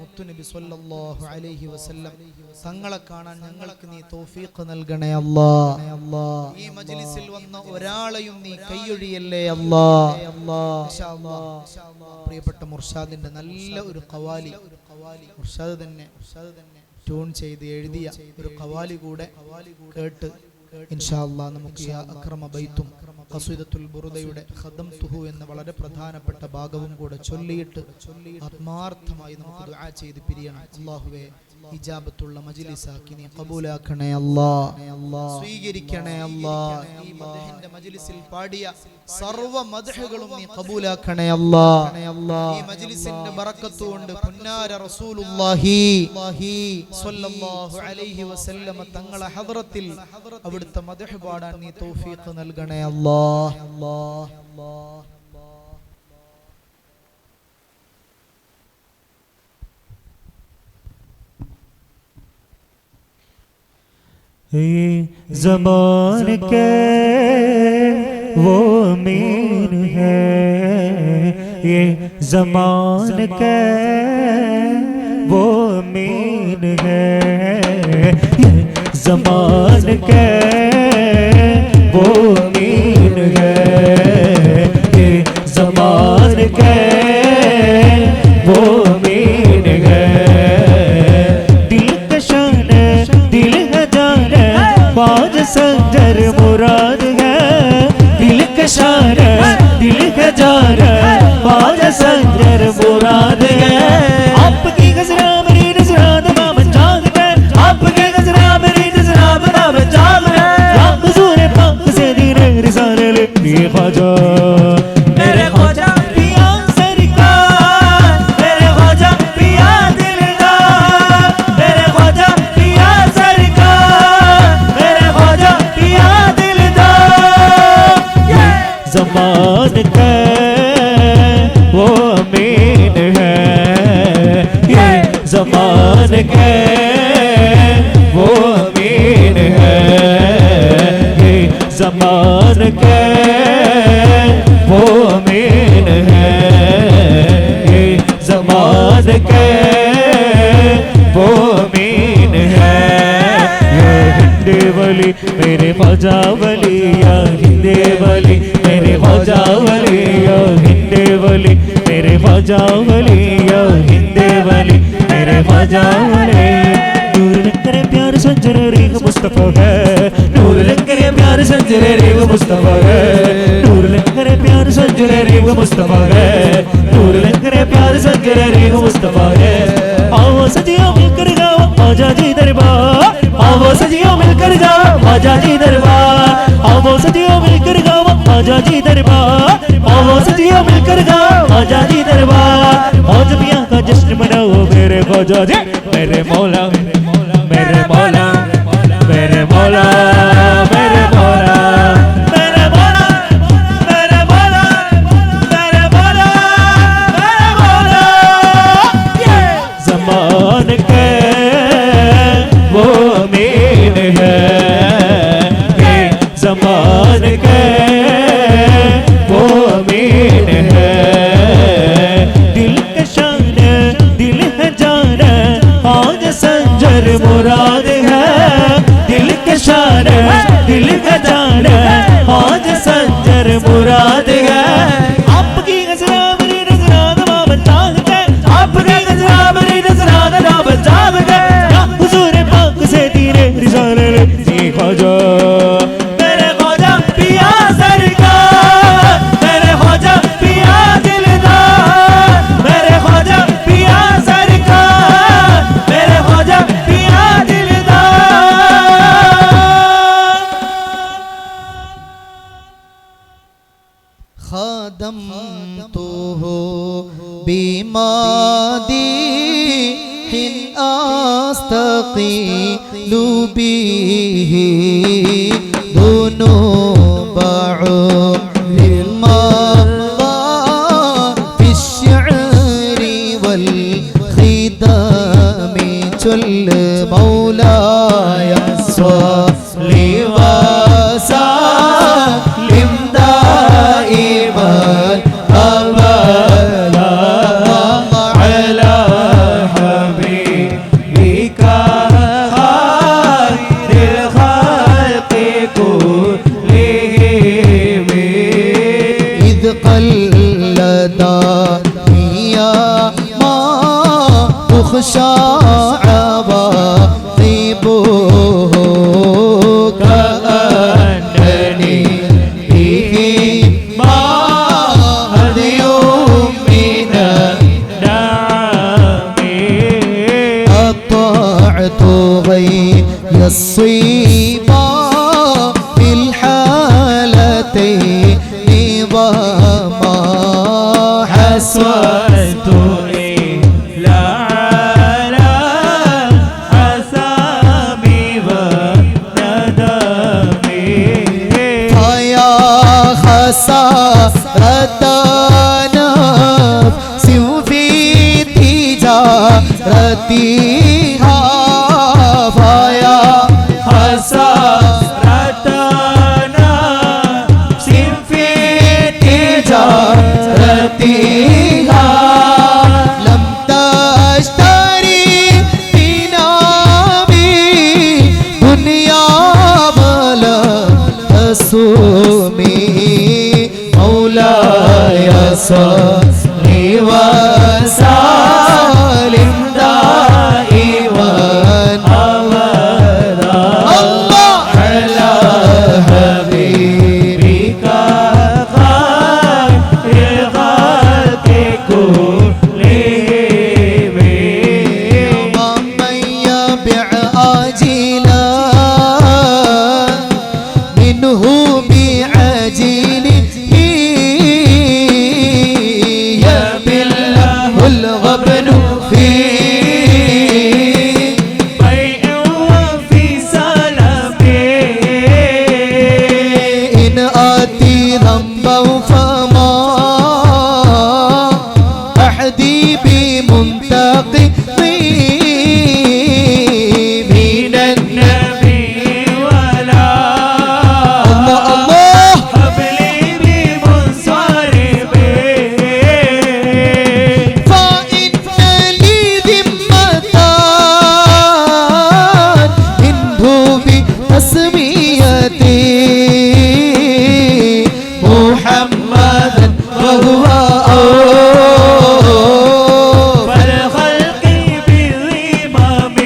മുത്തുനബി സ്വല്ലല്ലാഹു അലൈഹി വസല്ലം തങ്ങളെ കാണാൻ ഞങ്ങൾക്ക് നീ തൗഫീഖ് നൽകണേ അല്ലാഹ്. ഈ മജ്ലിസിൽ വന്ന ഒരാളെയും നീ കൈയൊഴിയല്ലേ അല്ലാഹ്. ഇൻഷാ അല്ലാഹ് പ്രിയപ്പെട്ട മുർഷാദിന്റെ നല്ല ഒരു ഖവാലി മുർഷാദ് തന്നെ ട്യൂൺ ചെയ്ത് എഴുതിയ ഒരു ഖവാലി കൂടെ കേട്ട് ഇൻഷാ അല്ലാഹ് നമുക്ക് യാ അക്രമ ബൈത്തും ഖസീദത്തുൽ ബുർദയുടെ ഖദംതുഹു എന്ന വളരെ പ്രധാനപ്പെട്ട ഭാഗവും കൂടെ ചൊല്ലിയിട്ട് ആത്മാർത്ഥമായി നമുക്ക് ദുആ ചെയ്ത് പിരിയണം. അല്ലാഹുവേ ഇജാബത്തുള്ള മജ്ലിസാക്കി നീ ഖബൂലാക്കണേ അല്ലാഹ്, സ്വീകരിക്കണേ അല്ലാഹ്. ഈ മദ്ഹിന്റെ മജ്ലിസിൽ പാടിയ സർവ്വ മദ്ഹുകളും നീ ഖബൂലാക്കണേ അല്ലാഹ്. ഈ മജ്ലിസിന്റെ ബറക്കത്ത് കൊണ്ട് പുന്നാര റസൂലുള്ളാഹി സ്വല്ലല്ലാഹു അലൈഹി വസല്ലം തങ്ങളെ ഹദ്റത്തിൽ അവിടുത്തെ മദ്ഹ് പാടാൻ നീ തൗഫീഖ് നൽകണേ അല്ലാഹ്. ये ज़मान के वो अमीर है, ये ज़मान के वो अमीर है, ये ज़मान के वो अमीर है, ये ज़मान के वो अमीर है। दिल कशान दिल बाज संजर मुराद है, दिल कशार दिल हजार बाज संजर मुराद है। आपकी गजरा मेरी नजरा दबाव जाग है, आपकी गजरा मेरी नजरा दबाव जाग है। राम हुजूर पाक से दीने रिसाले ले ख्वाजा मेरे ख्वाजा पिया सरकार, मेरे ख्वाजा पिया दिलदार, मेरे ख्वाजा पिया ज़मान का वो अमीन है, ये ज़मान का वो अमीन है, ये ज़मान का वो अमीन है, ये ज़मान का वो अमीन है। या हिंदे वली मेरे ख्वाजा वली, या हिंदे वली मेरे ख्वाजा वली, या हिंदे वली मेरे ख्वाजा वली, या हिंदे वली मेरे ख्वाजा वली। नूर लंगरे प्यार संजरे रेग मुस्तफा है, नूर लंगरे प्यार संजरे रेग मुस्तफा है, नूर लंगरे प्यार संजरे रेग मुस्तफा है, नूर लंगरे प्यार संजरे रेग मुस्तफा है। आओ सजियो मिलकर गाओ ख्वाजा जी दरबार, आओ सजियो मिलकर गाओ ख्वाजा जी दरबार, आओ सजियो मिलकर गाओ ख्वाजा जी दरबार, आओ सजियो मिलकर गाओ ख्वाजा जी दरबार। मौज मियां का जश्न मनाओ मेरे ख्वाजा जी, मेरे मौला मेरे मौला मेरे मौला मेरे मौला मेरे मौला मेरे मौला मेरे मौला मेरे मौला। ज़मान के वो अमीन है, ये ज़मान के वो अमीन है। दिल कशान दिल हजार आज संजर मुराद है, दिल कशान दिल हजार आज संजर मुराद है। आपकी गजरा मेरी नजरा दबाव जाग है, आपकी गजरा मेरी नजरा दबाव जाग है। हुजूर पाक से दीने रिसाले ले ख्वाजा मेरे ख्वाजा पिया सरकार, मेरे ख्वाजा पिया दिलदार, मेरे ख्वाजा पिया सरकार, मेरे ख्वाजा पिया दिलदार। खादम तो हो बीमादी हिन आस्तकी लुबीही दोनों बाओ लिल्मादा फिश्शअरी वल खिदामी चल मौलाया स्वली वसल्लिम दाइमन अबदा شاع ضيبه كأنني به ما هدي من النعم قطعت غير الصيبا في الحالتين وما حسنت إلا على حسابي وندمي فيا خسارة نفس في تجارتها فيا حسرة نفس في تجارتها لم تشتري بنامي دنيا ولا تسومي مولاي صل وسلم دائما أبدا الله على حبيبك خير الخلق كلهم ومن يبع آجلا منه بعجله يبله الغبن فيه بيع وفي سلام إن آتي ذنبا فما أحدي بمنتقضي من النبي ولا الله الله حبلي بمنصرف فإن لي ذمة منه بتسميتي محمدا وهو فالخلق بالإمام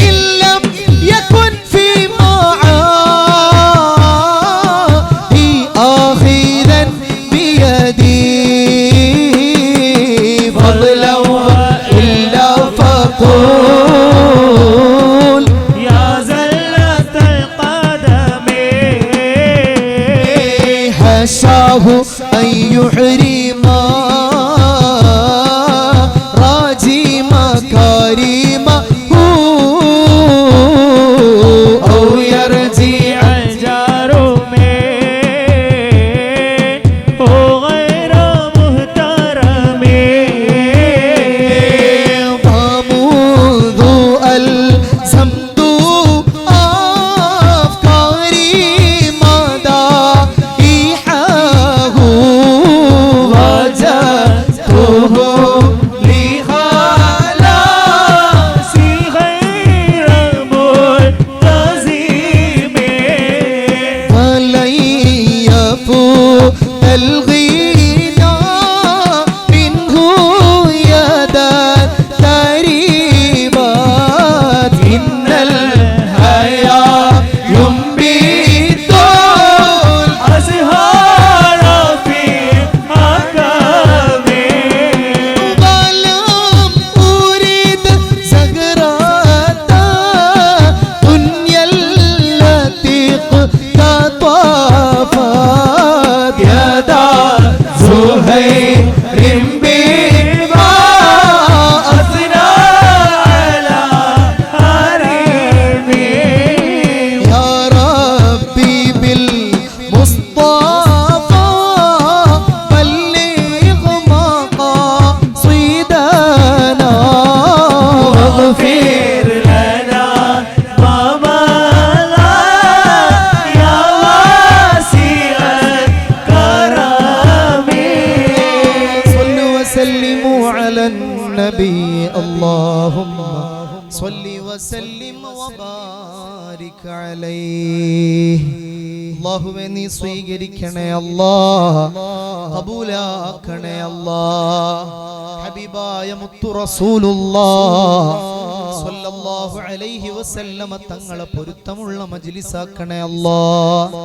إن لم يكن في معادي آخذا بيدي فضلا وإلا فقول يا زلة القدم حشاه أن يحرم راجي مكارمه أو يرجع الجار منه غير محترم ومنذ ألزمت أفكاري مدائحه وجدته لخلاصي غير ملتزم فلن يفوت الغنى منه يدا تريبات إن الحياة ينبت أزهار في حكم ولم أريد زهرة دنيا التي اقتطفت يدا زهير بما أثنى على حريمي يا ربي بالمصطفى بلغ مقاصدنا واغفر لنا ما مضى يا واسع الكرم صلوا وسلموا على النبي اللهم صل وسلم وبارك عليه അല്ലാഹുവേ നീ സ്വീകരിക്കണേ അല്ലാഹ്, ഖബൂലാക്കണേ അല്ലാഹ്. ഹബീബായ മുത്തു റസൂലുള്ളാഹ് സ്വല്ലല്ലാഹു അലൈഹി വസല്ലമ തങ്ങളെ പൊരുത്തമുള്ള മജ്ലിസാക്കണേ അല്ലാഹ്.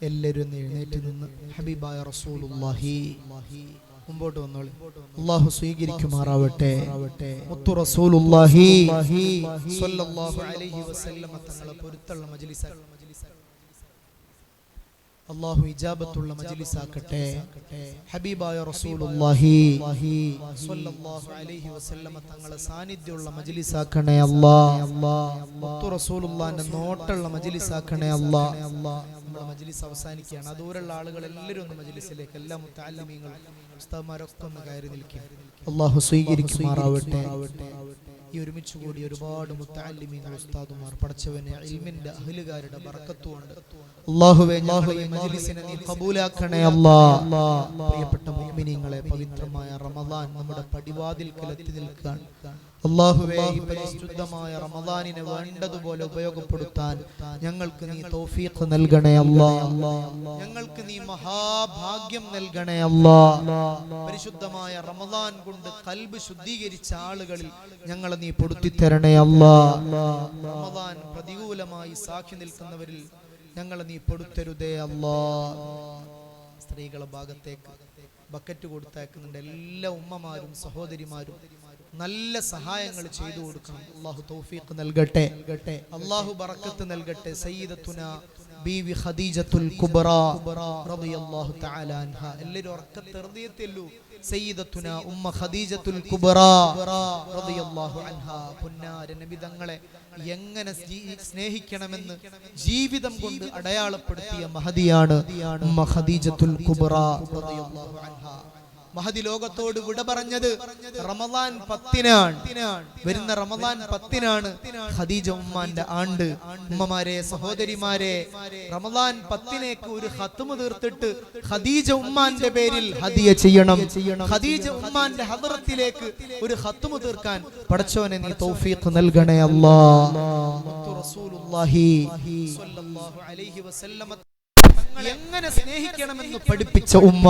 എല്ലാവരും എഴുന്നേറ്റ് നിന്ന് ഹബീബായ റസൂലുള്ളാഹി മുമ്പോട്ട് വന്നോളി. അല്ലാഹു സ്വീകരിക്കുമാറാവട്ടെ. മുത്തു റസൂലുള്ളാഹി സ്വല്ലല്ലാഹു അലൈഹി വസല്ലമ തങ്ങളെ പൊരുത്തമുള്ള മജ്ലിസാണ്. അല്ലാഹു ഇജാബത്തുള്ള മജ്ലിസാക്കട്ടെ. ഹബീബായ റസൂലുള്ളാഹി സ്വല്ലല്ലാഹു അലൈഹി വസല്ലമ തങ്ങളെ സാന്നിധ്യമുള്ള മജ്ലിസാക്കണേ അല്ലാഹ്. മുത്തു റസൂലുള്ളാഹിന്റെ നോട്ടുള്ള മജ്ലിസാക്കണേ അല്ലാഹ്. നമ്മുടെ മജ്ലിസ് അവസാനിക്കുകയാണ്. ദൂരെയുള്ള ആളുകൾ എല്ലാവരും ഒന്ന് മജ്ലിസിലേക്ക്, എല്ലാ മുത്തഅല്ലിമീങ്ങളും ഉസ്താദുമാരൊക്കെ ഒന്ന് കയറി നിൽക്കുക. അല്ലാഹു സ്വീകരിക്കുമാറാവട്ടെ. ഈ ഒരുമിച്ച് കൂടി ഒരുപാട് മുത്തഅല്ലിമീങ്ങൾ ഉസ്താദുമാർ പടച്ചവനെ ഇൽമിന്റെ അഹ്ലുകാരുടെ ബറക്കത്ത് കൊണ്ട് അല്ലാഹുവേ ഞങ്ങളെ ഈ മജ്ലിസിനെ നീ ഖബൂലാക്കണേ അല്ലാഹ്. പ്രിയപ്പെട്ട മുഅ്മിനീങ്ങളെ, പവിത്രമായ റമദാൻ നമ്മുടെ പടിവാതിൽക്കൽ എത്തി നിൽക്കാൻ അല്ലാഹുവേ ഈ പരിശുദ്ധമായ റമദാനിനെ വേണ്ടതുപോലെ ഉപയോഗപ്പെടുത്താൻ ഞങ്ങൾക്ക് നീ തൗഫീഖ് നൽകണേ അല്ലാഹ്. ഞങ്ങൾക്ക് നീ മഹാഭാഗ്യം നൽകണേ അല്ലാഹ്. പരിശുദ്ധമായ റമദാൻ കൊണ്ട് ഖൽബ് ശുദ്ധീകരിച്ച ആളുകളിൽ ഞങ്ങളെ നീ പെടുത്തി തരണേ അല്ലാഹ്. റമദാൻ പ്രതികൂലമായി സാക്ഷി നിൽക്കുന്നവരിൽ ഞങ്ങളെ നീ പെടുത്തരുതേ അല്ലാഹ്. സ്ത്രീകളുടെ ഭാഗത്തേക്ക് ബക്കറ്റ് കൊടുത്തയക്കുന്നുണ്ട്. എല്ലാ ഉമ്മമാരും സഹോദരിമാരും നല്ല സഹായങ്ങൾ ചെയ്തു കൊടുക്കണം. അല്ലാഹു തൗഫീഖ് നൽകട്ടെ, അല്ലാഹു ബറക്കത്ത് നൽകട്ടെ. സയ്യിദത്തുന ബീവി ഖദീജത്തുൽ കുബ്ര റളിയല്ലാഹു തആല അൻഹ. എല്ലാവരും ഉറക്കത്തെ ഹൃദയത്തിലു സയ്യിദത്തുന ഉമ്മ ഖദീജത്തുൽ കുബ്ര റളിയല്ലാഹു അൻഹ. പുന്നാര നബി തങ്ങളെ എങ്ങനെ സ്നേഹിക്കണമെന്ന് ജീവിതം കൊണ്ട് അടയാളപ്പെടുത്തിയ മഹദിയാണ് ഉമ്മ ഖദീജത്തുൽ കുബ്ര റളിയല്ലാഹു അൻഹ. മഹദി ലോകത്തോട് വിട പറഞ്ഞത് റമദാൻ 10-നാണ്. വരുന്ന റമദാൻ 10-നാണ് ഖദീജ ഉമ്മാന്റെ ആണ്ട്. ഉമ്മമാരെ, സഹോദരിമാരെ, റമദാൻ 10-നേക്ക് ഒരു ഖത്മ് തീർത്തിട്ട് ഖദീജ ഉമ്മാന്റെ പേരിൽ ഹദിയ ചെയ്യണം. ഖദീജ ഉമ്മാന്റെ ഹദ്റത്തിലേക്ക് ഒരു ഖത്മ് തീർക്കാൻ പടച്ചോനെ നീ തൗഫീഖ് നൽകണേ അല്ലാഹ്. മുത്തു റസൂലുള്ളാഹി സ്വല്ലല്ലാഹു അലൈഹി വസല്ലമ എങ്ങനെ സ്നേഹിക്കണമെന്ന് പഠിപ്പിച്ച ഉമ്മ,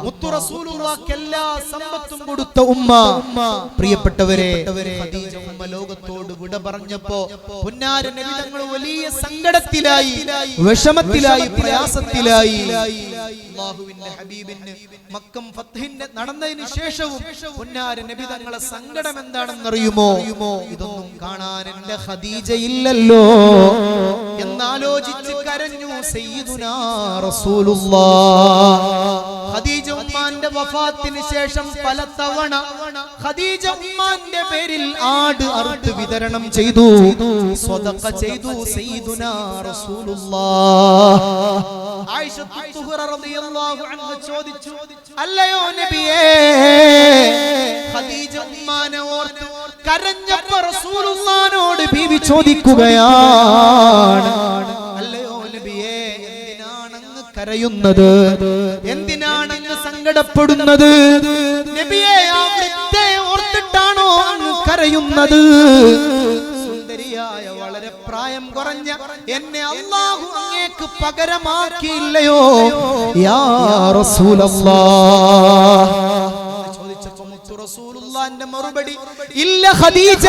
മുത്തു റസൂലുള്ളാഹിക്ക് എല്ലാ സമ്പത്തും കൊടുത്ത ഉമ്മ. പ്രിയപ്പെട്ടവരെ, ഖദീജ ഉമ്മ ലോകത്തോട് വിട പറഞ്ഞപ്പോ പുന്നാര നബി തങ്ങൾ വലിയ സങ്കടത്തിലായി, വിഷമത്തിലായി, പ്രയാസത്തിലായി. അല്ലാഹുവിന്റെ ഹബീബിന് മക്കം ഫത്ഹിന്റെ നടന്നതിന് ശേഷവും പുന്നാര നബി തങ്ങളെ സങ്കടം എന്താണെന്നറിയുമോ? ഇതൊന്നും കാണാൻ എന്റെ ഖദീജ ഇല്ലല്ലോ എന്നാലോചിച്ച് കരഞ്ഞു സയ്യിദുനാ റസൂലുള്ളാഹ്. ഖദീജ ഉമ്മാന്റെ വഫാത്തിന് ശേഷം പല തവണ ഖദീജ ഉമ്മാന്റെ പേരിൽ ആട് അറുത്ത് വിതരണം ചെയ്തു, സ്വദഖ ചെയ്തു സയ്യിദുനാ റസൂലുള്ളാഹ്. ആയിഷ തുഹ്റ റളിയല്ലാഹു അൻഹ ചോദിച്ചു, അല്ലയോ നബിയേ, ഖദീജ ഉമ്മാനെ ഓർത്ത് കരഞ്ഞപ്പോ റസൂലുള്ളാഹിനോട് ബീവി ചോദിക്കുകയാണ്, അല്ലയോ നബിയേ, എന്തിനാണ് അങ്ങ് കരയുന്നത്? എന്തിനാണ് അങ്ങ് സങ്കടപ്പെടുന്നത്? നബിയേ, ആ വൃദ്ധയെ ഓർത്തിട്ടാണോ അങ്ങ് കരയുന്നത്? സുന്ദരിയായ വളരെ പ്രായം കുറഞ്ഞ എന്നെ അല്ലാഹു അങ്ങേക്ക് പകരമാക്കിയില്ലയോ യാ റസൂലല്ലാഹ്? ചോദിച്ചപ്പോൾ മുത്തു റസൂലുള്ളാഹിന്റെ മറുപടി, ഇല്ല ഖദീജ,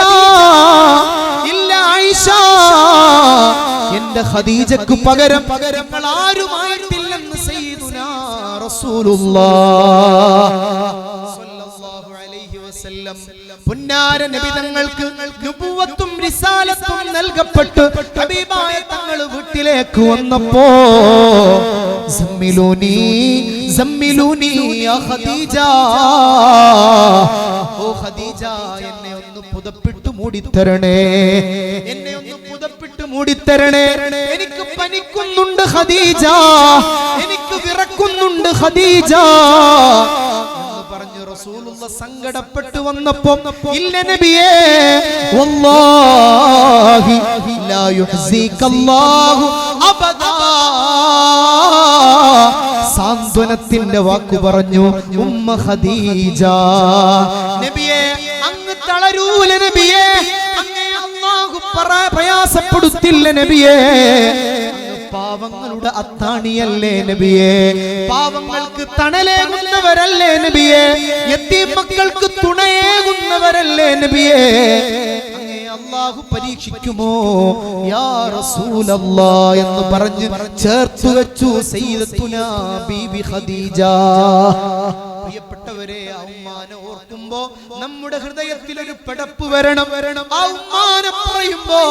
ഇല്ല ആയിഷ, എന്റെ ഖദീജക്ക് പകരം നിങ്ങൾ ആരുമായിട്ടില്ലെന്ന് സയ്യിദുനാ റസൂലുള്ളാഹ് സ്വല്ലല്ലാഹു അലൈഹി വസല്ലം. പുന്നാര നബി തങ്ങൾക്ക് നുബുവത്തും റിസാലത്തും നൽകപ്പെട്ട് ഹബീബായ തങ്ങൾ വീട്ടിലേക്ക് വന്നപ്പോ സമ്മിലൂനി സമ്മിലൂനി യാ ഖദീജ, ഓ ഖദീജ, എന്നെ ഒന്ന് പുതപ്പിട്ട് മൂടിത്തരണേ, എന്നെ ഒന്ന് പുതപ്പിട്ട് മൂടിത്തരണേ. എനിക്ക് പനിക്കുന്നുണ്ട് ഖദീജ, എനിക്ക് വിറക്കുന്നുണ്ട് ഖദീജ പറഞ്ഞു റസൂലുള്ള സങ്കടപ്പെട്ടു വന്നപ്പോ, ഇല്ല നബിയേ, വല്ലാഹി ലാ യുഹ്സികല്ലാഹു അബദാ, സാന്ത്വനത്തിന്റെ വാക്കു പറഞ്ഞു ഉമ്മ ഖദീജ. നബിയെ അങ്ങ് തളരൂല നബിയെ, അങ്ങേ അല്ലാഹു പ്രയാസപ്പെടുത്തില്ല നബിയെ. പാവങ്ങളുടെ അത്താണിയല്ലേ നബിയെ, പാവങ്ങൾക്ക് തണലേകുന്നവരല്ലേ നബിയെ, യതീം മക്കൾക്ക് തുണയേകുന്നവരല്ലേ നബിയെ. അല്ലാഹു പരീക്ഷിക്കുമോ യാ റസൂലല്ലാഹ് എന്ന് പറഞ്ഞ് ചേർത്തു വെച്ചു സയ്യിദത്തുനാ ബീബി ഖദീജ. പ്രിയപ്പെട്ടവരെ, ആ ഉമ്മാനെ ഓർക്കുമ്പോ നമ്മുടെ ഹൃദയത്തിൽ ഒരു പടപ്പ് വരണം. ആ ഉമ്മാനെ പറയുമ്പോ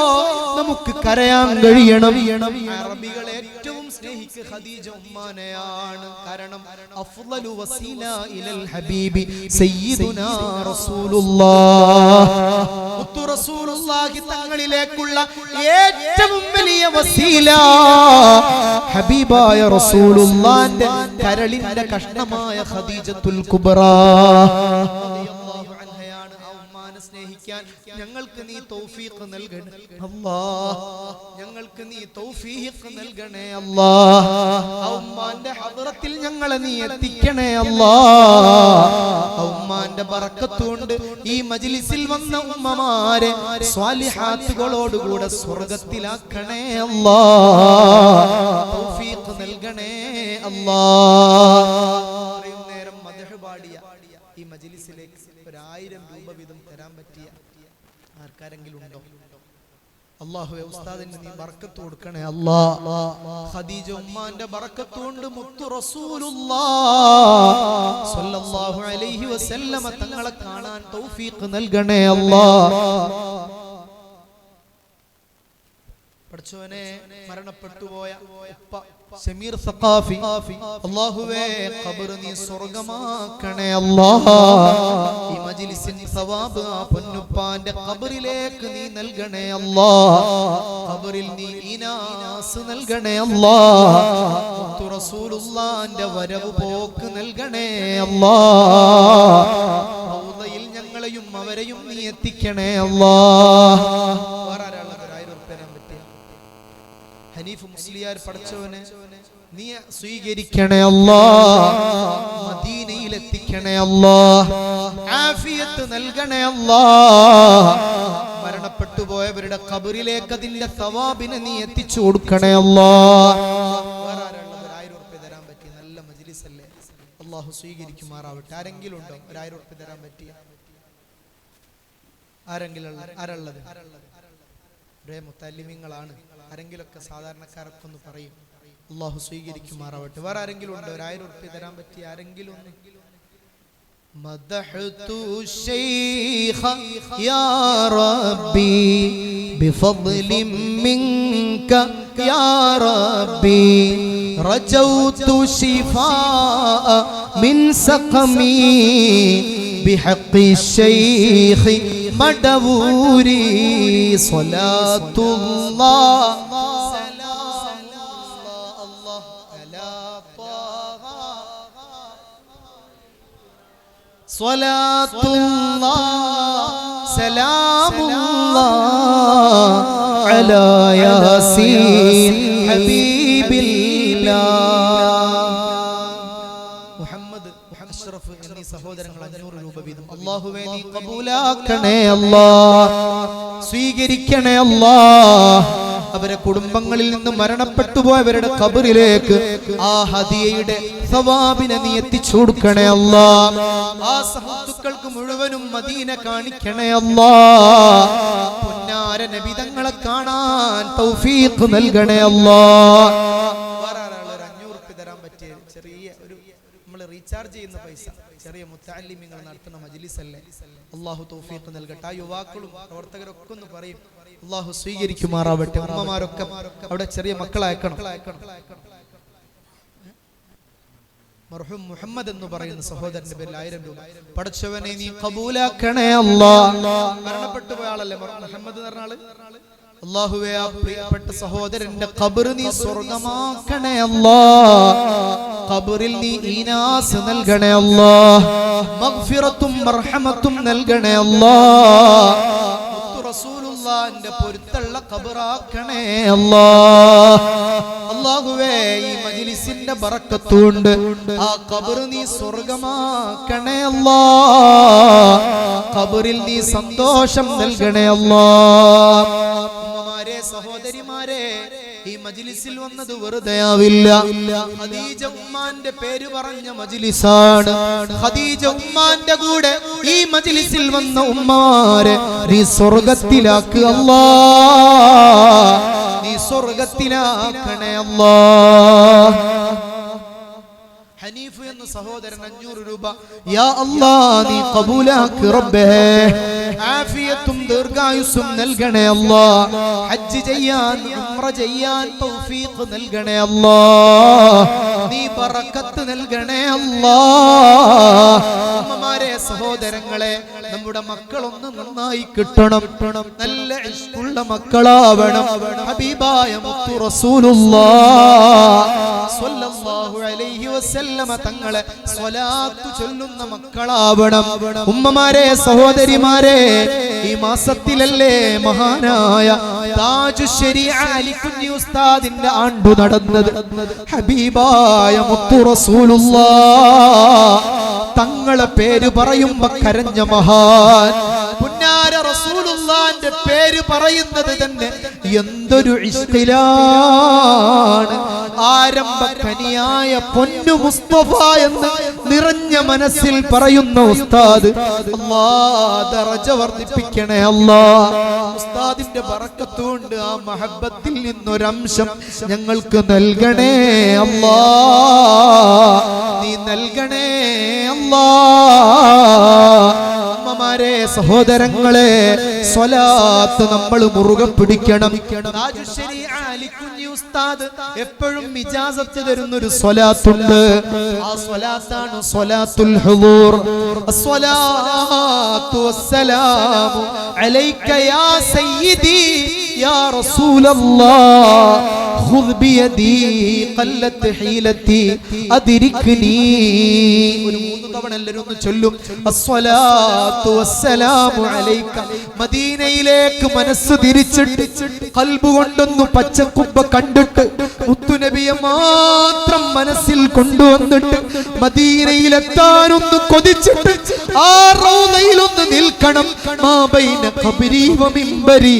നമുക്ക് കരയാൻ കഴിയണം. അറബികളെ ഏറ്റവും സ്നേഹിക്കുക ഖദീജ ഉമ്മാനെയാണ്. കാരണം അഫ്ളലു വസീല ഇലൽ ഹബീബി സയ്യിദുനാ റസൂലുള്ളാഹ്, മുത്തു റസൂലുള്ളാഹി തങ്ങളിലേക്കുള്ള ഏറ്റവും വലിയ വസീല ഹബീബായ റസൂലുള്ളാഹിന്റെ കരളിന്റെ കഷ്ണമായ ഖദീജത്തുൽ കുബ്രാ റളിയല്ലാഹു അൻഹയാണ്. ആ ഉമ്മാനെ സ്നേഹിക്കാൻ ഞങ്ങൾക്ക് നീ തൗഫീഖ് നൽകണേ അല്ലാഹ്, ഞങ്ങൾക്ക് നീ തൗഫീഖ് നൽകണേ അല്ലാഹ്. ആ ഉമ്മാന്റെ ഹദ്റത്തിൽ ഞങ്ങളെ നീ എത്തിക്കണേ അല്ലാഹ്. ആ ഉമ്മാന്റെ ബറക്കത്ത് കൊണ്ട് ഈ മജ്ലിസിൽ വന്ന ഉമ്മമാരെ സ്വാലിഹാത്തുകളോടുകൂടെ സ്വർഗ്ഗത്തിലാക്കണേ അല്ലാഹ്, തൗഫീഖ് നൽകണേ അല്ലാഹ്. നേരം മദ്ഹ് പാടിയ ഈ മജ്ലിസിലേക്ക് 1000 രൂപ വീതം തരാൻ പറ്റിയ ആർക്കാരെങ്കിലും ഉണ്ടോ? അല്ലാഹുവേ, ഉസ്താദിന് നീ ബർക്കത്ത് കൊടുക്കണേ അല്ലാഹ്. ഖദീജ ഉമ്മാന്റെ ബർക്കത്ത് കൊണ്ട് മുത്തു റസൂലുള്ളാഹ് സ്വല്ലല്ലാഹു അലൈഹി വസല്ലമ തങ്ങളെ കാണാൻ തൗഫീഖ് നൽകണേ അല്ലാഹ്. പഠിച്ചവനെ, മരണപ്പെട്ടു പോയ ഉപ്പ സമീർ സഖാഫി, അല്ലാഹുവേ ഖബർ നീ സ്വർഗ്ഗമാക്കണേ അല്ലാഹ്. ഈ മജ്ലിസിന്റെ സവാബ് ആ പൊന്നുപ്പാന്റെ ഖബറിലേക്ക് നീ നൽകണേ അല്ലാഹ്. ഖബറിൽ നീ ഇനാസ് നൽകണേ അല്ലാഹ്. മുത്തു റസൂലുള്ളാഹിന്റെ വരവ് പോക്ക് നൽകണേ അല്ലാഹ്. റൗളയിൽ ഞങ്ങളെയും അവരെയും നീ എത്തിക്കണേ അല്ലാഹ്. ഹനീഫ് മുസ്ലിയാർ, പഠിച്ചവനെ നീ സ്വീകരിക്കണേ അല്ലാഹ്. മദീനയിൽ എത്തിക്കണേ അല്ലാഹ്. ആഫിയത്ത് നൽകണേ അല്ലാഹ്. മരണപ്പെട്ടു പോയവരുടെ ഖബറിലേക്ക് അതിന്റെ സവാബിനെ നീ എത്തിച്ചു കൊടുക്കണേ അല്ലാഹ്. 1000 രൂപ തരാൻ പറ്റിയ നല്ല മജ്ലിസ് അല്ലേ, അല്ലാഹു സ്വീകരിക്കുമാറാവട്ടെ. ആരെങ്കിലും ഉണ്ടോ 1000 രൂപ തരാൻ പറ്റിയ? ആരെങ്കിലും ആരുള്ളത്? മുത്തല്ലിമീങ്ങളാണ്. ആരെങ്കിലൊക്കെ സാധാരണക്കാരൊക്കെ ഒന്ന് പറയും, അല്ലാഹു സ്വീകരിക്കുമാറാവട്ടെ. വേറെ ആരെങ്കിലും ഉണ്ടോ 1000 രൂപ തരാൻ പറ്റിയ ആരെങ്കിലും ഒന്ന്? മദഹ്തു ശൈഖ യാ റബ്ബി ബിഫദ്ലിൻ മിൻക യാ റബ്ബി റജൗതു ശിഫാഅ മിൻ സഖമി ബിഹഖി ശൈഖ മദവൂരി സ്വലാത്തുല്ലാഹ് സലാമുല്ലാഹ് അലാ ത്വാഹ സ്വലാത്തുല്ലാഹ് സലാമുല്ലാഹ് അലാ യാസീൻ ഹബീബില്ലാഹ്. സഹോദരങ്ങൾ 500 രൂപ വീതം അല്ലാഹുവേ നീ ഖബൂലാക്കണേ അല്ലാഹ്, സ്വീകരിക്കണേ അല്ലാഹ്. അവരെ കുടുംബങ്ങളിൽ നിന്ന് മരണപ്പെട്ടു പോയവരുടെ ഖബറിലേക്ക് ആ ഹദിയയുടെ സവാബിനെ നീ എത്തിച്ചു കൊടുക്കണേ അല്ലാഹ്. ആ സഹോദരങ്ങൾക്ക് മുഴുവനും മദീന കാണിക്കണേ അല്ലാഹ്. പൊന്നാര നബി തങ്ങളെ കാണാൻ തൗഫീഖ് നൽകണേ അല്ലാഹ്. വേറെ ഒരാൾ 500 രൂപ തരാൻ പറ്റിയ ചെറിയ ഒരു നമ്മൾ റീചാർജ് ചെയ്യുന്ന പൈസ, ചെറിയ മുത്തഅല്ലിമീങ്ങൾ നടത്തുന്ന മജ്ലിസ് അല്ലേ, അല്ലാഹു തൗഫീഖ് നൽകട്ടെ. ആ യുവാക്കളും പ്രവർത്തകരൊക്കെ ഒന്ന് പറയും, അല്ലാഹു സ്വീകരിക്കുമാറാവട്ടെ. ഉമ്മമാരൊക്കെ അവിടെ ചെറിയ മക്കളയക്കണം. മർഹൂം മുഹമ്മദ് എന്ന് പറയുന്ന സഹോദരന്റെ പേരിൽ 1000 രൂപ. പടച്ചവനെ നീ ഖബൂലാക്കണേ അല്ലാഹ്. മരണപ്പെട്ടു പോയ ആളല്ലേ മുഹമ്മദ് എന്ന് പറഞ്ഞ ആള്. അല്ലാഹുവേ ആ പ്രിയപ്പെട്ട സഹോദരന്റെ ഖബർ നീ സ്വർഗ്ഗമാക്കണേ അല്ലാഹ്. ഖബറിൽ നീ ഈനാസ് നൽകണേ അല്ലാഹ്. മഗ്ഫിറത്തും മർഹമത്തും നൽകണേ അല്ലാഹ്. മുത്തു റസൂലുള്ളാഹിന്റെ പൊരുത്തുള്ള ഖബറാക്കണേ അല്ലാഹ്. അല്ലാഹുവേ ഈ മജ്ലിസിന്റെ മജ്ലിസിന്റെ ബറക്കത്തുണ്ട് ആ ഖബർ നീ സ്വർഗമാക്കണേ അല്ലാ ഖബറിൽ നീ സന്തോഷം നൽകണേ അല്ലാ ഉമ്മമാരെ സഹോദരിമാരെ ഈ മജ്ലിസിൽ വന്നത് വെറുതെ ആവില്ല ഖദീജ ഉമ്മാന്റെ പേര് പറഞ്ഞ മജ്ലിസാണ് ഖദീജ ഉമ്മാന്റെ കൂടെ ഈ മജ്ലിസിൽ വന്ന ഉമ്മമാരെ നീ സ്വർഗ്ഗത്തിലാക്ക് അല്ലാ നീ സ്വർഗ്ഗത്തിലാക്കണേ അല്ലാ ഹനീഫ് എന്ന സഹോദരൻ 500 രൂപ യാ അല്ലാ നീ ഖബൂലാക്ക് റബ്ബേ ആഫിയത്തും ദീർഘായുസ്സും നൽകണേ അല്ലാ ഹജ്ജ് ചെയ്യാൻ ഉംറ ചെയ്യാൻ തൗഫീഖ് നൽകണേ അല്ലാ നീ ബറക്കത്ത് നൽകണേ അല്ലാ ഉമ്മമാരെ സഹോദരങ്ങളെ നമ്മുടെ മക്കളൊന്ന് നന്നായി കിട്ടണം നല്ല ഇഷ്കുള്ള മക്കളാവണം ഹബീബായ മുത്തു റസൂലുള്ളാഹ് സ്വല്ലല്ലാഹു അലൈഹി വസല്ലമ തങ്ങളെ സ്വലാത്ത് ചൊല്ലുന്ന മക്കളാവണം ഉമ്മമാരെ സഹോദരിമാരെ ഈ മാസത്തിലല്ലേ മഹാനായ താജു ശരീഅ അലികുഞ്ഞി ഉസ്താദിന്റെ ആണ്ടു നടന്നത് ഹബീബായ മുത്തു റസൂലുള്ളാഹ് തങ്ങളെ പേര് പറയുമ്പോ കരഞ്ഞ മഹാൻ പുന്നാര റസൂലുള്ളാഹിന്റെ പേര് പറയുന്നത് തന്നെ എന്തൊരു ഇഷ്കിലാണ് ആരംഭക്കനിയായ പൊന്നു മുസ്തഫ എന്ന് നിറഞ്ഞ മനസ്സിൽ പറയുന്ന ഉസ്താദ് അല്ലാഹ് ദറജ വർദ്ധിപ്പിക്കണേ അല്ലാഹ് ഉസ്താദിന്റെ ബറക്കത്തുകൊണ്ട് ആ മഹബ്ബത്തിൽ നിന്നൊരംശം ഞങ്ങൾക്ക് നൽകണേ അല്ലാഹ് നീ നൽകണേ അല്ലാഹ് ഉമ്മമാരെ സഹോദരങ്ങളെ സ്വലാത്ത് നമ്മൾ മുറുകെ പിടിക്കണം താജു ശരീഅ അലികുഞ്ഞി ഉസ്താദ് എപ്പോഴും ഇജാസത്ത് തരുന്ന ഒരു സ്വലാത്തുണ്ട് ആ സ്വലാത്താണ് സ്വലാത്തുൽ ഹുദൂർ അസ്സലാത്തു വസ്സലാമു അലൈക യാ സയ്യിദി യാ റസൂലല്ലാഹ് ഖുദ് ബിയദി ഖല്ലത് ഹീലതി അദ്രിക്നി ഒരു 3 തവണ എല്ലാവരും ഒന്ന് ചൊല്ലും അസ്സലാത്തു വസ്സലാമു അലൈക മദീനയിലേക്ക് മനസ്സ് തിരിച്ചിട്ട് ഖൽബ് കൊണ്ടൊന്ന് പച്ചക്കുബ്ബ കണ്ടിട്ട് മുത്തുനബിയെ മാത്രം മനസ്സിൽ കൊണ്ടുവന്നിട്ട് മദീനയിലെത്താനൊന്ന് കൊതിച്ചിട്ട് ആ റൗളയിലൊന്ന് നിൽക്കണം മാ ബൈന ഖബരി വ മിംബരി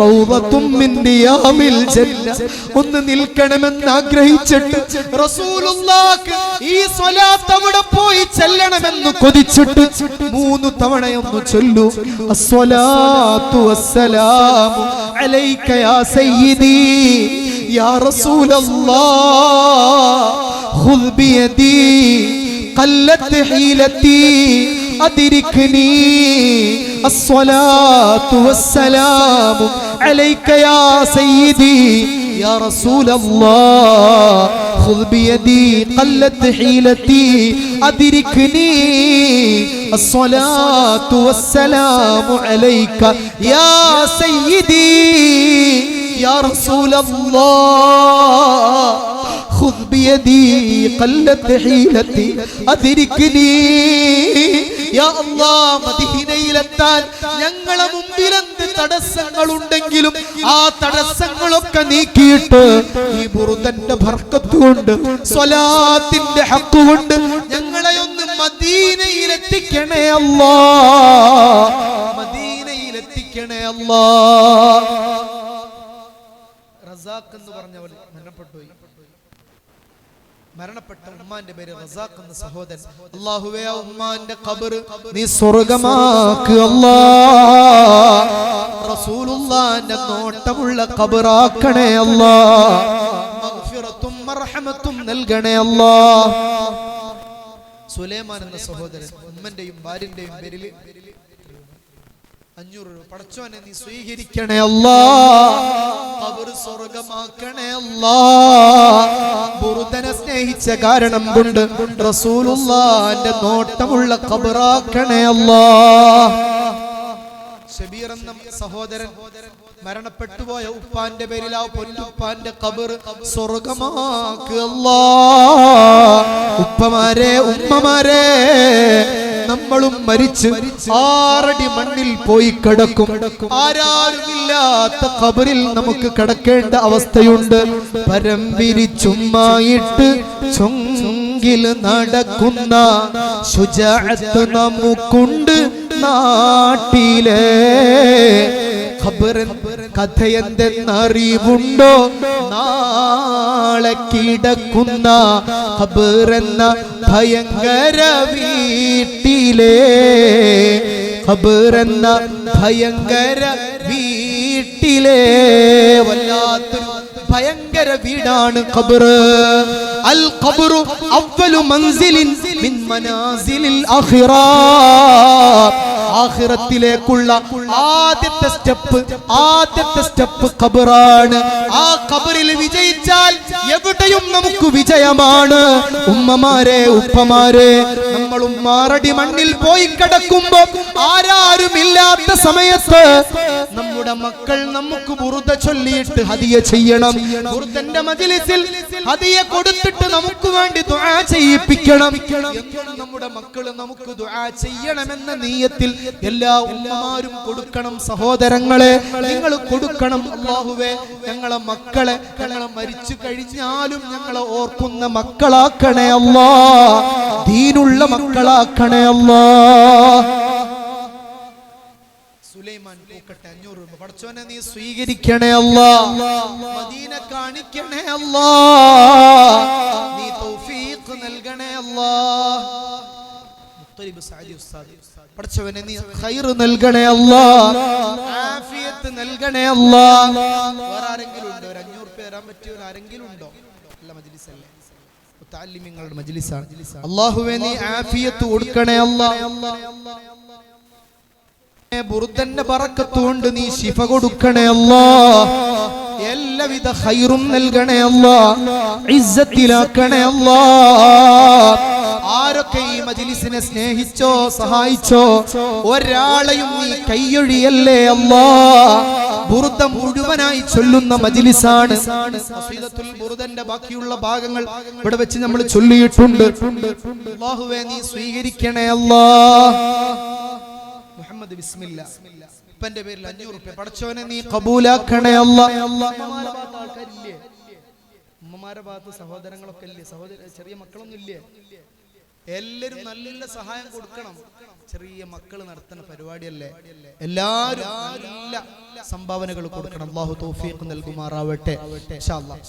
റൗളത്തും മിൻ റിയാമിൽ ജന്ന ഒന്ന് നിൽക്കണമെന്ന് ആഗ്രഹിച്ചിട്ട് റസൂലുള്ളാഹിക്ക് ഈ സ്വലാത്ത് അവിടെ പോയി ചെല്ലണമെന്ന് കൊതിച്ചിട്ട് 3 തവണയൊന്ന് ചൊല്ലു അസ്സലാത്തു വസ്സലാമു അലൈക യാ സയ്യിദി യാ റസൂലല്ലാഹ് ഖുദ് ബിയദി ഖല്ലത് ഹീലതി അദ്രിക്നി അസ്സലാത്തു വസ്സലാമു അലൈക യാ സയ്യിദി يا رسول الله خذ بيدي قلت حيلتي أدركني الصلاة والسلام عليك يا سيدي يا رسول الله خذ بيدي قلت حيلتي أدركني يا الله മദീനയിലെത്താൻ ഞങ്ങളെ മുമ്പിൽ എന്ത് തടസ്സങ്ങളുണ്ടെങ്കിലും ആ തടസ്സങ്ങളൊക്കെ നീക്കിയിട്ട് ഈ ബുർദന്റെ ബർക്കത്ത് കൊണ്ട് സ്വലാത്തിന്റെ ഹഖ് കൊണ്ട് ഞങ്ങളെ ഒന്ന് മദീനയിലെത്തിക്കണേ അല്ലാഹ് മദീനയിലെത്തിക്കണേ അല്ലാഹ് റസാഖ് എന്ന് പറഞ്ഞവർ മരണപ്പെട്ട ഉമ്മാന്റെ പേര് റസാഖ് എന്ന സഹോദരൻ അല്ലാഹുവേ ഉമ്മാന്റെ ഖബർ നീ സ്വർഗ്ഗമാക്ക് അല്ലാഹ് റസൂലുള്ളാഹിന്റെ നോട്ടമുള്ള ഖബറാക്കണേ അല്ലാഹ് മഗ്ഫിറത്തും മർഹമത്തും നൽകണേ അല്ലാഹ് സുലൈമാൻ എന്ന സഹോദരൻ ഉമ്മന്റെയും ഭാര്യന്റെയും പേരിൽ 500 രൂപ പടച്ചോനെ നീ സ്വീകരിക്കണേ അല്ലാഹ് ഖബർ സ്വർഗ്ഗമാക്കണേ അല്ലാഹ് ബുർദനെ സ്നേഹിച്ച കാരണം കൊണ്ട് റസൂലുള്ളാഹിന്റെ നോട്ടമുള്ള ഖബറാക്കണേ അല്ലാഹ് ഷബീർ എന്ന സഹോദരൻ മരണപ്പെട്ടുപോയ ഉപ്പാന്റെ പേരിൽ ആ പൊന്നുപ്പാന്റെ ഖബർ സ്വർഗ്ഗമാക്ക് അല്ലാഹ് ഉപ്പമാരെ ഉമ്മമാരെ നമ്മളും മരിച്ച് 6 അടി മണ്ണിൽ പോയി കിടക്കും ആരാരുമില്ലാത്ത ഖബറിൽ നമുക്ക് കിടക്കേണ്ട അവസ്ഥയുണ്ട് പരം വിരിച്ചുമ്മായിട്ട് ചൊങ്കിൽ നടക്കുന്ന ശുജാഅത്ത് നമുക്കുണ്ട് നാട്ടിലെ. ഖബറിൻ കഥയെന്തെന്നറിവുണ്ടോ? നാളെ കിടക്കുന്ന ഖബറെന്ന ഭയങ്കര വീട്ടിലെ. ഖബറെന്ന ഭയങ്കര വീട്ടിലെ വല്ലാത്തൊരു ഭയങ്കര വീടാണ് ഖബർ. അൽ ഖബ്റു അവ്വലു മൻസിലിൻ മിൻ മനാസിലിൽ ആഖിറ. ആഖിറത്തിലേക്കുള്ള ആദ്യത്തെ സ്റ്റെപ്പ് ഖബറാണ്. ആ ഖബറിൽ വിജയിച്ചാൽ എവിടെയും നമുക്ക് വിജയമാണ്. ഉമ്മമാരെ, ഉപ്പമാരെ, നമ്മൾ ഉമ്മാറടി മണ്ണിൽ പോയി കിടക്കുമ്പോ ആരാരുമില്ലാത്ത സമയത്ത് നമ്മുടെ മക്കൾ നമുക്ക് ബുറുദ ചൊല്ലിയിട്ട് ഹദിയ ചെയ്യണം. ബുറുദന്റെ മജ്ലിസിൽ ഹദിയ കൊടുത്തിട്ട് നമുക്ക് വേണ്ടി ദുആ ചെയ്യിപ്പിക്കണം. നമ്മുടെ മക്കൾ നമുക്ക് ദുആ ചെയ്യണമെന്ന നിയ്യത്തിൽ എല്ലാ ഉമ്മമാരും കൊടുക്കണം. സഹോദരങ്ങളെ, നിങ്ങൾ കൊടുക്കണം. അല്ലാഹുവേ, ഞങ്ങളെ മക്കളെ ഞങ്ങളെ മരിച്ചു കഴിഞ്ഞാലും ഞങ്ങളെ ഓർക്കുന്ന മക്കളാക്കണേ അല്ലാ. ദീനുള്ള മക്കളാക്കണേ അല്ലാ. സുലൈമാൻ പൂക്കട്ടെ 500 രൂപ. പടച്ചോനെ നീ സ്വീകരിക്കണേ അല്ലാ. മദീന കാണിക്കണേ അല്ലാ. നീ തൗഫീഖ് നൽകണേ അല്ലാ. മുത്തലിബ് സഅദി ഉസ്താദ്, പടച്ചോനെ നീ ഖൈർ നൽകണേ അല്ലാ. ആഫിയത്ത് നൽകണേ അല്ലാ. വേറെ ആരെങ്കിലും ഉണ്ടോ? 500 രൂപ തരാൻ പറ്റിയ ആരെങ്കിലും ഉണ്ടോ? അല്ല, മജ്ലിസ് അല്ലേ, മുതഅല്ലിമീങ്ങളുടെ മജ്ലിസാണ്. അല്ലാഹുവേ നീ ആഫിയത്ത് കൊടുക്കണേ അല്ലാ. ബുർദന്റെ ബറക്കത്ത് കൊണ്ട് നീ ശിഫ കൊടുക്കണേ അല്ലാ. എല്ലാവിധ ഖൈറും നൽകണേ അല്ലാ. ഇസ്സത്തിലാക്കണേ അല്ലാ. ആരൊക്കെ ഈ മജ്ലിസിനെ സ്നേഹിച്ചോ സഹായിച്ചോ ഒരാളെയും നീ കൈയൊഴിയല്ലേ അല്ലാ. ബുർദ മുഴുവനായി ചൊല്ലുന്ന മജ്ലിസാണ്. ഖസീദത്തുൽ ബുർദന്റെ ബാക്കിയുള്ള ഭാഗങ്ങൾ ഇവിടെ വെച്ച് നമ്മൾ ചൊല്ലിയിട്ടുണ്ട്. അല്ലാഹുവേ നീ സ്വീകരിക്കണേ അല്ലാ. മുഹമ്മദ് ബിസ്മില്ല ഇപ്പന്റെ പേരിൽ 500 രൂപ. പടച്ചോനെ നീ കബൂലാക്കണേ അല്ലാ. ഉമ്മമാരെ ഭാഗത്ത് സഹോദരങ്ങളൊക്കെ ഇല്ലേ? ചെറിയ മക്കളൊന്നും ഇല്ലേ? എല്ലാരും നല്ല സഹായം കൊടുക്കണം. ചെറിയ മക്കൾ നടത്തുന്ന പരിപാടിയല്ലേ. എല്ലാരും നല്ല സംഭാവനകൾ കൊടുക്കണം. അല്ലാഹു തൗഫീഖ് നൽകുമാറാവട്ടെ. ഇൻഷാ അല്ലാഹ്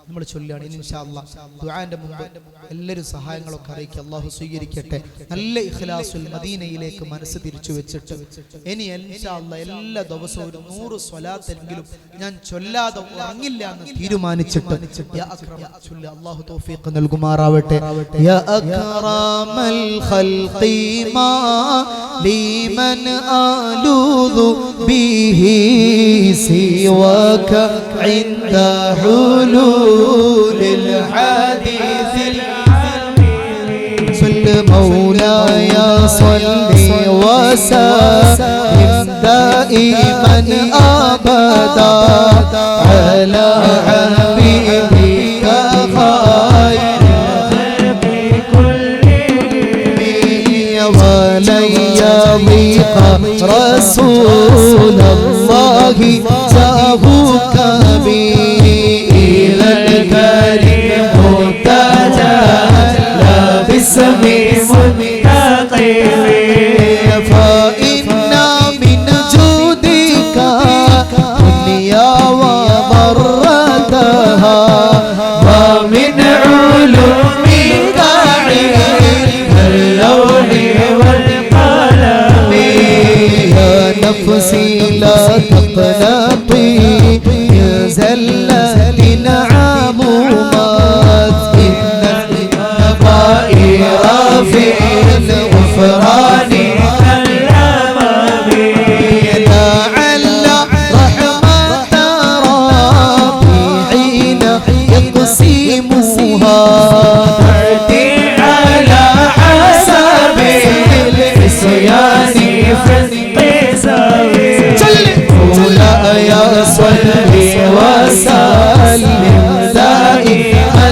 നമ്മൾ ചൊല്ലുകയാണ്. ഇൻഷാ അല്ലാഹ് ദുആന്റെ മുമ്പ് എല്ലാവരും സഹായങ്ങളൊക്കെ അറിയിക്കുക. അല്ലാഹു സ്വീകരിക്കട്ടെ. നല്ല ഇഖ്ലാസുൽ മദീനയിലേക്ക് മനസ്സ് തിരിച്ചു വെച്ചിട്ട് ഇനി ഇൻഷാ അല്ലാഹ് എല്ലാ ദിവസവും ഒരു 100 സ്വലാത്തെങ്കിലും ഞാൻ ചൊല്ലാതെ ഉറങ്ങില്ല എന്ന് തീരുമാനിച്ചിട്ട് യാ അക്രം ചൊല്ലുക. അല്ലാഹു തൗഫീഖ് നൽകുമാറാവട്ടെ. യാ അക്റമൽ ഖൽഖി മാ لمن آلوذ به سواك عند حلول الحديث صل مولاي صل وسلم دائما أبدا على حبيبك خير ولن يضيق رسول الله جاهك بي إلى الكريم تجلى باسم منتقم فإن من جودك دنيا وضرتها ومن علومك علم اللوح والقلم يا نفسي لا تقنطي يا زلة عمومات إن النظائر في الغفران كالأمام لعل رحمة ربي حين يقسمها تأتي على حسب العصيان في القسم مولاي صل وسلم دائما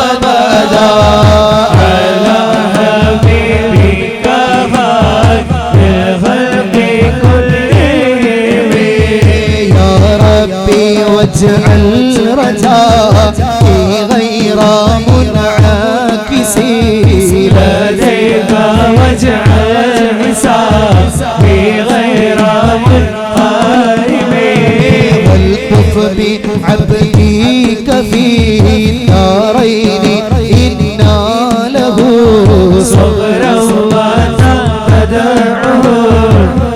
أبدا على حبيبك خير الخلق كلهم يا ربي واجعل رجائي غير منعم والطف بعبديك في الدارين إنا له صغرا وتدعه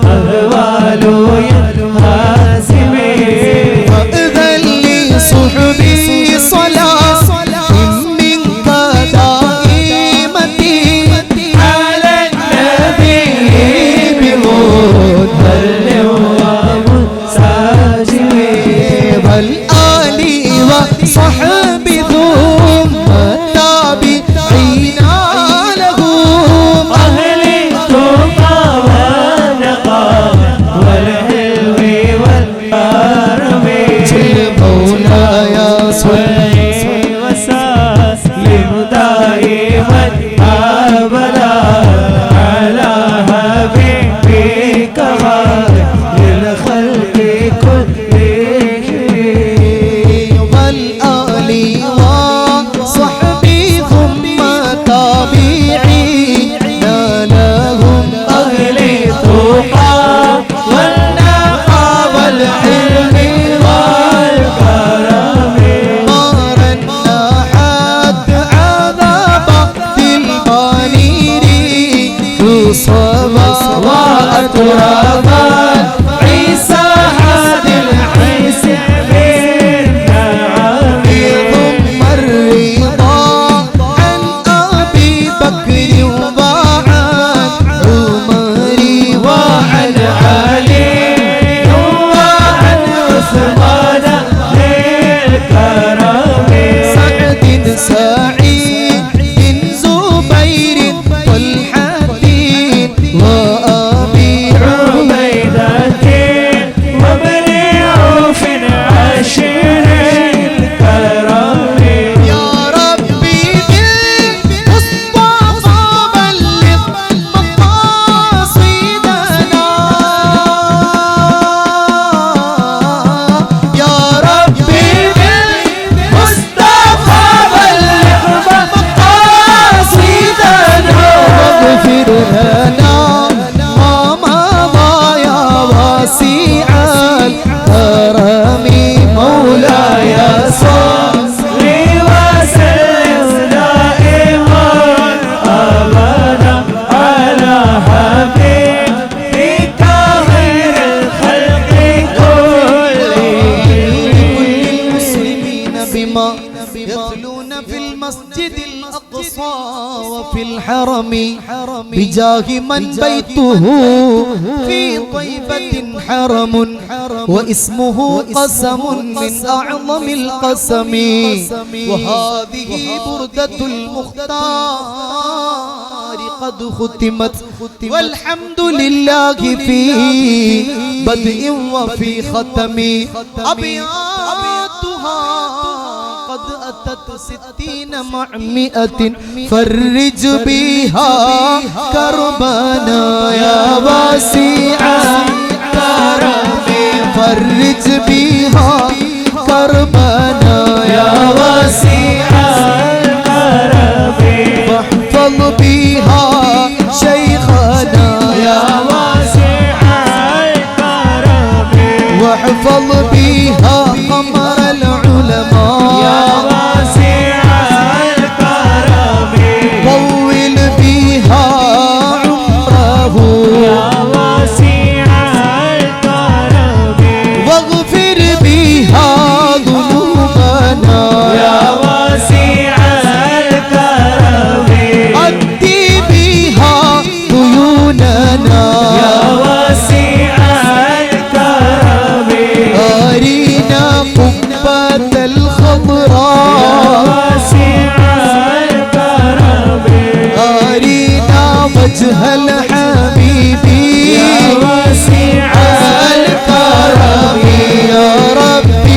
أهوال ينهاسمي وإذن لصحبي صلاة منك دائمتي على النبي بمدل ومنسجمي والآل وصحب ثم التابعين لهم أهل التقى والنقى والحلم والكرم مولاي صل وسلم دائما أبدا على حبيبك خير الخلق كلهم والآل وصحبي ثم تابعين لهم أهل التقى والنقى والحلم والكرم مارنا حد عذاب البنير يصبى وأترابا عيسى هاد العيس بالنعم ثم الرضا عن أبي بكر وعن عمر وعن علي وعن عثمان للكرم سعد سعيد بن زبير طلحة وأبي عبيدة وابن عوف عاشر الكرم يا ربي بالمصطفى بلغ مقاصدنا يا ربي بالمصطفى بلغ مقاصدنا واغفر لنا ما مضى يا واسع الكرم مولاي صل وسلم دائما أبدا على حبيبك خير الخلق كلهم المسلمين بما يتلون في المسجد الأقصى وفي الحرم بجاه من بيته في طيبة حرم واسمه قسم من أعظم القسم وهذه بردة المختار قد ختمت والحمد لله في بدء وفي ختم أبياتها قد أتت 60 مع 100 فرج بها كربنا يا واسع الكرم فرج بها كربنا يا واسع الكرم واحفظ بها شيخنا يا واسع الكرم واحفظ بها قمر العلماء واسع الكرم طول بها عمره واسع الكرم واغفر بها ذنوبنا واسع الكرم أدي بها ديوننا واسع الكرم أرينا قبة الخضراء واسع الكرم أرينا وجه الحبيب واسع الكرم يا ربي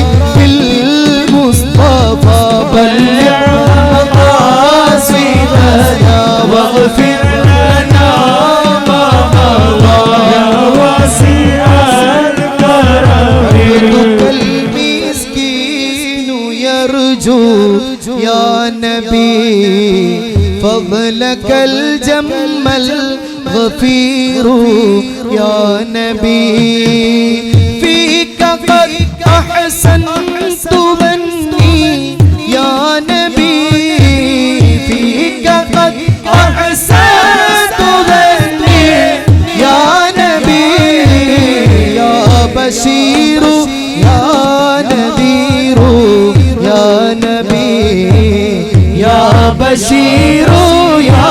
بالمصطفى بلغ مقاصدنا واغفر لنا ما مضى واسع الكرم عبدك المسكين يرجو يا نبي فضلك الجم الغفير يا نبي فيك قد أحسن ബശീറു യാ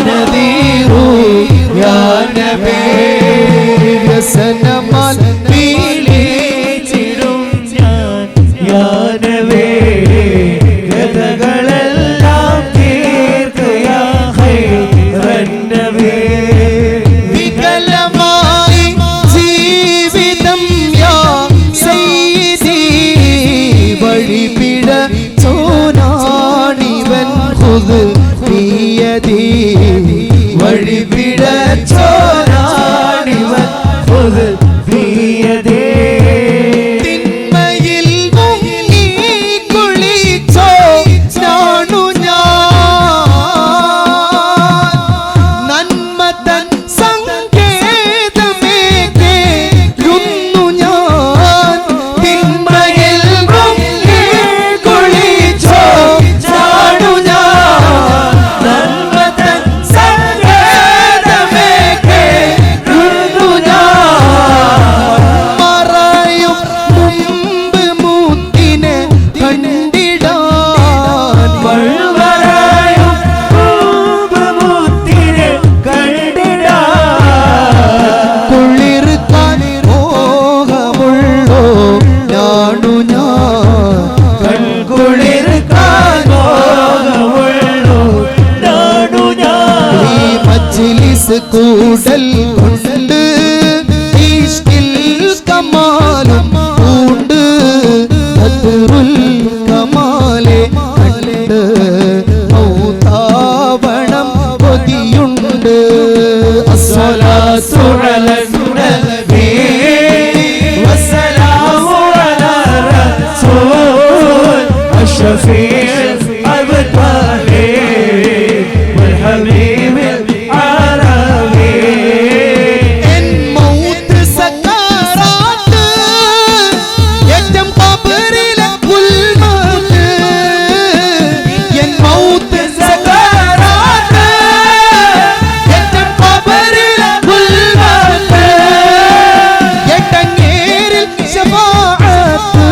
നദീറു യാ നബി വ്യസനമാൽ വിളിച്ചിടും ഞാൻ യാ നബി കഥകളെല്ലാം തീർക്കുക ഖൈറൻ നബി വികലമായി ജീവിതം യാ സയ്യിദി വഴിപിഴ ചോനാണിവൻ ഖുദ് ബിയദി വഴിപിഴ ചോരാണിവൻ ഖുദ് ബിയദി തിന്മയിൽ മുങ്ങി കുളിച്ചോ ഞാണു ഞാൻ നന്മ തൻ സങ്കേതമേ കേഴുന്നു ഞാൻ തിന്മയിൽ മുങ്ങി കുളിച്ചോ ഞാണു ഞാൻ നന്മ തൻ സങ്കേതമേ കേഴുന്നു ഞാൻ മറയും മുമ്പ് മൂത്തിനെ കണ്ടിടാൻ വഴുവരായും പൂമുത്തിനെ കണ്ടിടാൻ കുളിർക്കാൻ മോഹമുള്ളോ ഞാണു ഞാൻ കൺകുളിർക്കാൻ മോഹമുള്ളൂ നാണു ഞാൻ ഈ മജ്ലിസ് കൂടൽ കൊണ്ട് ഇഷ്കിൽ കമാലും ഉണ്ട് ബദ്റുൽ കമാലെ കണ്ട് മൗതാവണം കൊതിയുണ്ട് الصلاة على النبي والسلام على الرسول الشفيع المبتهي والحبيب العربي എൻ മൗത്ത് സക്കറാത്ത് ഏറ്റം ഖബറിലെ ഗുൽമത്ത് എൻ മൗത്ത് സക്കറാത്ത് ഏറ്റം ഖബറിലെ ഗുൽമത്ത് എട്ടങ്ങേരിൽ ശഫാഅത്ത്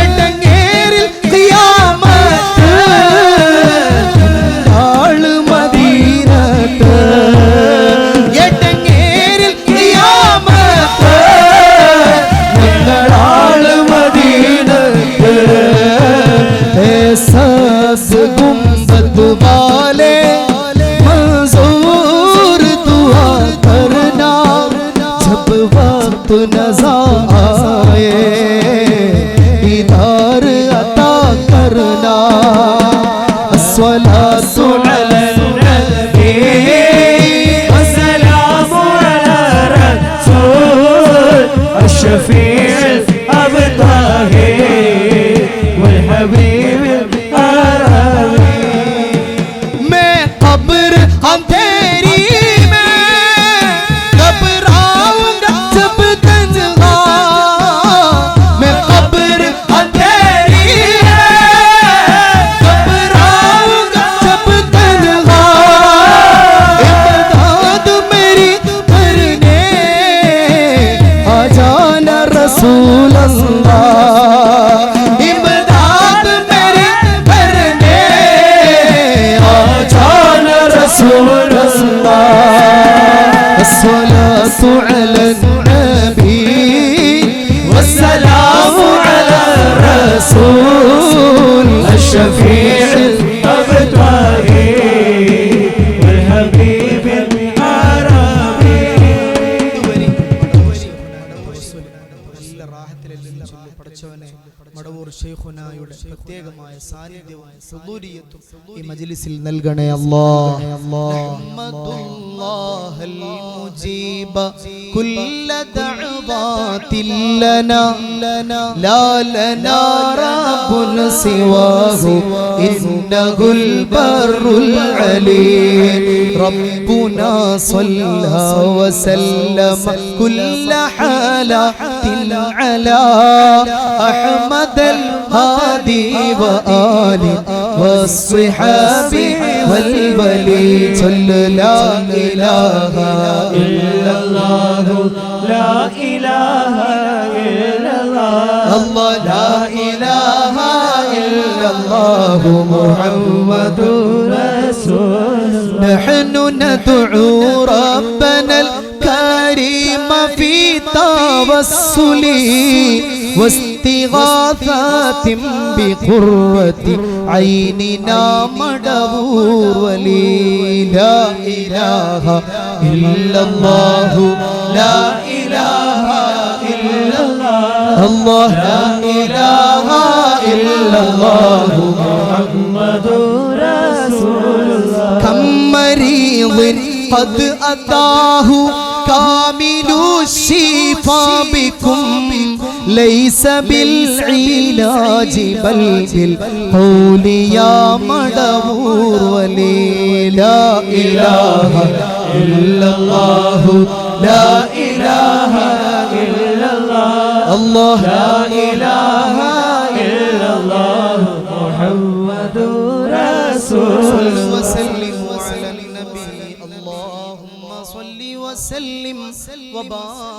എട്ടങ്ങേരിൽ ഖിയാമത്ത് ആള് മദീനത്ത് എട്ടങ്ങേരിൽ ഖിയാമത്ത് ഞങ്ങളാള് മദീനത്ത് എഹ്സാസ് ഗുംബത് വാലെ मंजूर दुआ करना जब वक्त नज़ा आए दीदार अता करना अस्सलातु على النبي والسلام على الرسول الشفيع المبتهي والحبيب العربي मैं कब्र अंधेरी में घबराऊंगा जब तन्हा मैं कब्र अंधेरी में घबराऊंगा जब तन्हा इमदाद मेरी करने आ जाना रसूल अल्लाह इमदाद मेरी करने आ जाना रसूल अल्लाह الصلاة على النبي والسلام على الرسول الشفيع المبتهي والحبيب العربي നല്ല റാഹത്തിലെല്ലാം ചൊല്ലി പഠിച്ചവനെ മടവൂർ ശൈഖുനായുടെ പ്രത്യേകമായ സാന്നിധ്യവും ഹുദൂരിയത്തും ഈ മജ്ലിസിൽ നൽകണേ അല്ലാഹ് നഹ്മദുല്ലാഹൽ മുജീബ കുല്ല ദഅവാതിൽ ലനാ ലാ ലനാ റബ്ബുൻ സിവാഹു ഇന്നഹുൽ ബർറുൽ അലീം റബ്ബുനാ സ്വല്ലല്ലാ വസല്ലമ കുല്ല ഹാലത്തിൻ അലാ أحمد الهادي وآله والصحاب والولي صلى لا إله إلا الله لا إله إلا الله الله لا إله إلا الله محمد رسول الله نحن ندعو ربنا الكريم في توسل واستغاثات بقرة عيننا مدبور ولي لا إله إلا الله لا إله إلا الله لا إله إلا الله محمد رسول الله كم مريض قد أتاه كامل الشفاء بكم ليس بالعلاج بل بالقول يا مدبور ولي لا إله إلا الله لا إله إلا الله لا إله إلا الله محمد رسول الله وسلم على النبي اللهم صل وسلم وبارك